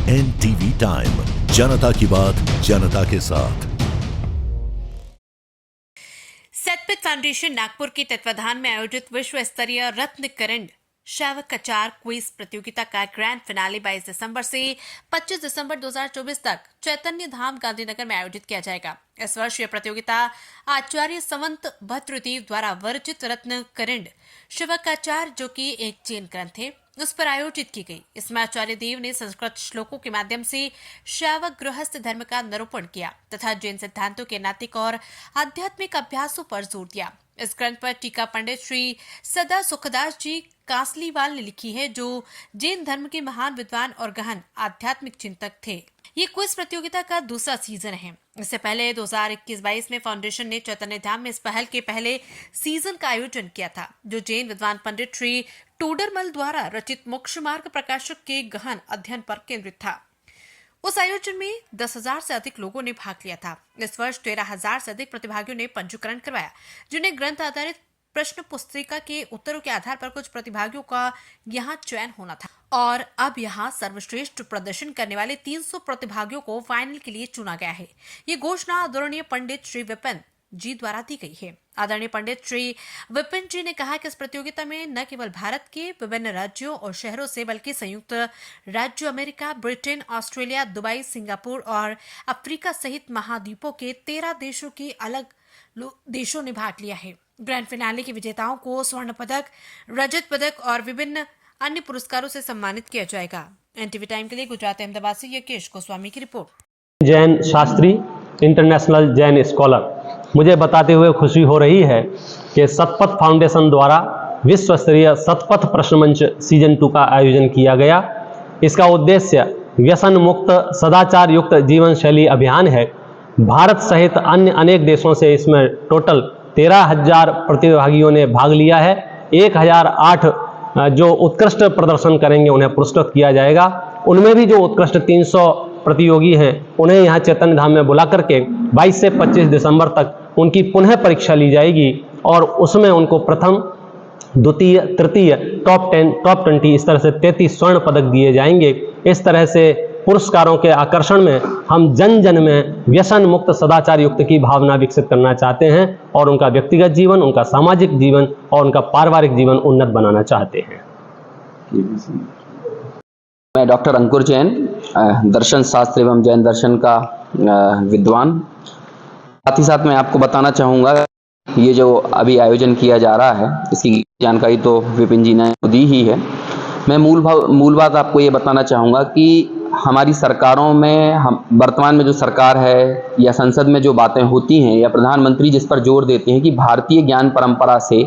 NTV time, जनता की बात जनता के साथ। सतपथ फाउंडेशन नागपुर के तत्वाधान में आयोजित विश्व स्तरीय रत्न करंड शावकाचार क्विज प्रतियोगिता का ग्रैंड फिनाले 22 दिसंबर से 25 दिसंबर 2024 तक चैतन्य धाम गांधीनगर में आयोजित किया जाएगा। इस वर्ष यह प्रतियोगिता आचार्य संवत भद्रदेव द्वारा वर्जित रत्न करंड शावकाचार, जो कि एक जैन ग्रंथ है, उस पर आयोजित की गई। इसमें आचार्य देव ने संस्कृत श्लोकों के माध्यम से शावक गृहस्थ धर्म का निरूपण किया तथा जैन सिद्धांतों के नैतिक और आध्यात्मिक अभ्यासों पर जोर दिया। इस ग्रंथ पर टीका पंडित श्री सदा सुखदास जी कासलीवाल ने लिखी है, जो जैन धर्म के महान विद्वान और गहन आध्यात्मिक चिंतक थे। ये क्विज प्रतियोगिता का दूसरा सीजन है। इससे पहले 2021-22 में फाउंडेशन ने चैतन्य धाम में इस पहल के पहले सीजन का आयोजन किया था, जो जैन विद्वान पंडित श्री टोडरमल द्वारा रचित मोक्ष मार्ग प्रकाशक के गहन अध्ययन पर केंद्रित था। उस आयोजन में 10,000 से अधिक लोगों ने भाग लिया था। इस वर्ष 13,000 से अधिक प्रतिभागियों ने पंजीकरण करवाया, जिन्हें ग्रंथ आधारित प्रश्न पुस्तिका के उत्तरों के आधार पर कुछ प्रतिभागियों का यहाँ चयन होना था और अब यहाँ सर्वश्रेष्ठ प्रदर्शन करने वाले 300 प्रतिभागियों को फाइनल के लिए चुना गया है। ये घोषणा आदरणीय पंडित श्री विपिन जी द्वारा दी गई है। आदरणीय पंडित श्री विपिन जी ने कहा कि इस प्रतियोगिता में न केवल भारत के विभिन्न राज्यों और शहरों से, बल्कि संयुक्त राज्य America, Britain, Australia, Dubai, Singapore और अफ्रीका सहित महाद्वीपों के 13 देशों के अलग देशों ने भाग लिया है। ग्रैंड फिनाले के विजेताओं को स्वर्ण पदक, रजत पदक और विभिन्न अन्य पुरस्कारों से सम्मानित किया जाएगा। एनटीवी टाइम के लिए गुजरात अहमदाबाद से यकेश गोस्वामी की report. Jain Shastri, international Jain scholar, मुझे बताते हुए खुशी हो रही है कि सतपथ फाउंडेशन द्वारा विश्व स्तरीय सतपथ प्रश्न मंच सीजन 2 का आयोजन किया गया। इसका उद्देश्य व्यसन मुक्त सदाचार युक्त जीवन शैली अभियान है। भारत सहित अन्य अनेक देशों से इसमें टोटल 13,000 प्रतिभागियों ने भाग लिया है। 1,008 जो उत्कृष्ट प्रदर्शन करेंगे उन्हें पुरस्कृत किया जाएगा। उनमें भी जो उत्कृष्ट 300 प्रतियोगी हैं उन्हें यहाँ चैतन्य धाम में बुला करके 22 से 25 दिसंबर तक उनकी पुनः परीक्षा ली जाएगी और उसमें उनको प्रथम, द्वितीय, तृतीय, टॉप 10, टॉप 20 इस तरह से 33 स्वर्ण पदक दिए जाएंगे। इस तरह से पुरस्कारों के आकर्षण में हम जन जन में व्यसन मुक्त सदाचार युक्त की भावना विकसित करना चाहते हैं और उनका व्यक्तिगत जीवन, उनका सामाजिक जीवन और उनका पारिवारिक जीवन उन्नत बनाना चाहते हैं। मैं डॉक्टर अंकुर जैन, दर्शन शास्त्र एवं जैन दर्शन का विद्वान। साथ ही साथ मैं आपको बताना चाहूँगा ये जो अभी आयोजन किया जा रहा है इसकी जानकारी तो विपिन जी ने दी ही है। मैं मूल बात आपको ये बताना चाहूँगा कि हमारी सरकारों में, हम वर्तमान में जो सरकार है या संसद में जो बातें होती हैं या प्रधानमंत्री जिस पर जोर देते हैं कि भारतीय ज्ञान परंपरा से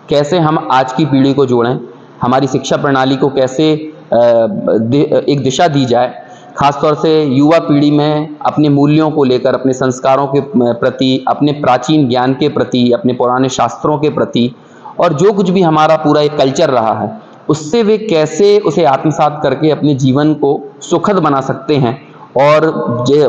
कैसे हम आज की पीढ़ी को जोड़ें, हमारी शिक्षा प्रणाली को कैसे एक दिशा दी जाए, खासतौर से युवा पीढ़ी में अपने मूल्यों को लेकर, अपने संस्कारों के प्रति, अपने प्राचीन ज्ञान के प्रति, अपने पुराने शास्त्रों के प्रति और जो कुछ भी हमारा पूरा एक कल्चर रहा है उससे वे कैसे उसे आत्मसात करके अपने जीवन को सुखद बना सकते हैं। और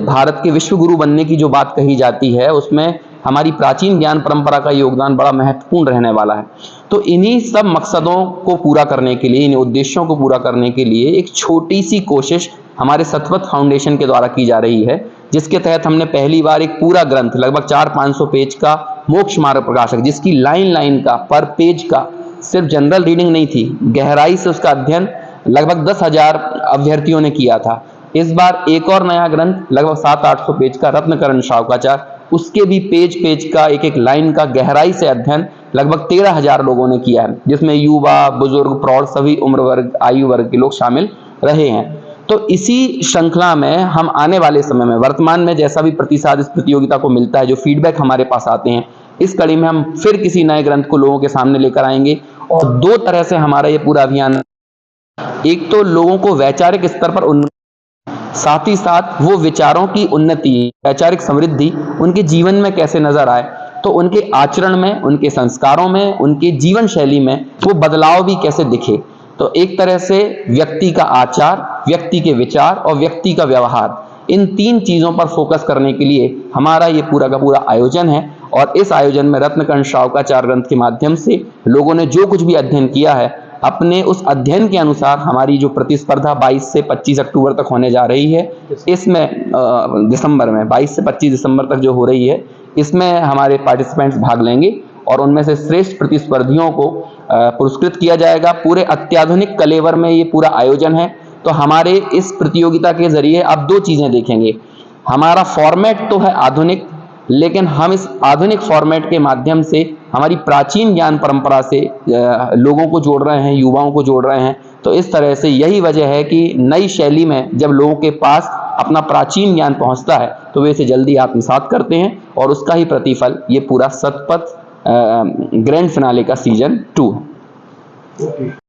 भारत के विश्व गुरु बनने की जो बात कही जाती है उसमें हमारी प्राचीन ज्ञान परंपरा का योगदान बड़ा महत्वपूर्ण रहने वाला है। तो इन्हीं सब मकसदों को पूरा करने के लिए, इन उद्देश्यों को पूरा करने के लिए एक छोटी सी कोशिश हमारे सतपथ फाउंडेशन के द्वारा की जा रही है, जिसके तहत हमने पहली बार एक पूरा ग्रंथ लगभग 400-500 पेज का मोक्ष मार्ग प्रकाशक, जिसकी लाइन का पर पेज का सिर्फ जनरल रीडिंग नहीं थी, गहराई से उसका अध्ययन लगभग 10,000 अभ्यर्थियों ने किया था। इस बार एक और नया ग्रंथ लगभग 700-800 पेज का रत्नकरण शावकाचार, उसके भी पेज का एक लाइन का गहराई से अध्ययन लगभग 13,000 लोगों ने किया है, जिसमें युवा, बुजुर्ग, प्रौढ़ सभी उम्र वर्ग, आयु वर्ग के लोग शामिल रहे हैं। तो इसी श्रृंखला में हम आने वाले समय में, वर्तमान में जैसा भी प्रतिसाद इस प्रतियोगिता को मिलता है, जो फीडबैक हमारे पास आते हैं, इस कड़ी में हम फिर किसी नए ग्रंथ को लोगों के सामने लेकर आएंगे। और 2 तरह से हमारा ये पूरा अभियान, एक तो लोगों को वैचारिक स्तर पर साथ ही साथ वो विचारों की उन्नति, वैचारिक समृद्धि उनके जीवन में कैसे नजर आए, तो उनके आचरण में, उनके संस्कारों में, उनके जीवन शैली में वो बदलाव भी कैसे दिखे। तो एक तरह से व्यक्ति का आचार, व्यक्ति के विचार और व्यक्ति का व्यवहार, इन 3 चीजों पर फोकस करने के लिए हमारा ये पूरा का पूरा आयोजन है। और इस आयोजन में रत्नकर्ण शावकाचार ग्रंथ के माध्यम से लोगों ने जो कुछ भी अध्ययन किया है अपने उस अध्ययन के अनुसार हमारी जो प्रतिस्पर्धा 22 से 25 अक्टूबर तक होने जा रही है, इसमें दिसंबर में 22 से 25 दिसंबर तक जो हो रही है, इसमें हमारे पार्टिसिपेंट्स भाग लेंगे और उनमें से श्रेष्ठ प्रतिस्पर्धियों को पुरस्कृत किया जाएगा। पूरे अत्याधुनिक कलेवर में ये पूरा आयोजन है। तो हमारे इस प्रतियोगिता के जरिए आप दो चीज़ें देखेंगे। हमारा फॉर्मेट तो है आधुनिक, लेकिन हम इस आधुनिक फॉर्मेट के माध्यम से हमारी प्राचीन ज्ञान परंपरा से लोगों को जोड़ रहे हैं, युवाओं को जोड़ रहे हैं। तो इस तरह से यही वजह है कि नई शैली में जब लोगों के पास अपना प्राचीन ज्ञान पहुंचता है तो वे इसे जल्दी आत्मसात करते हैं, और उसका ही प्रतिफल ये पूरा शतपथ ग्रैंड फिनाले का सीजन 2 है।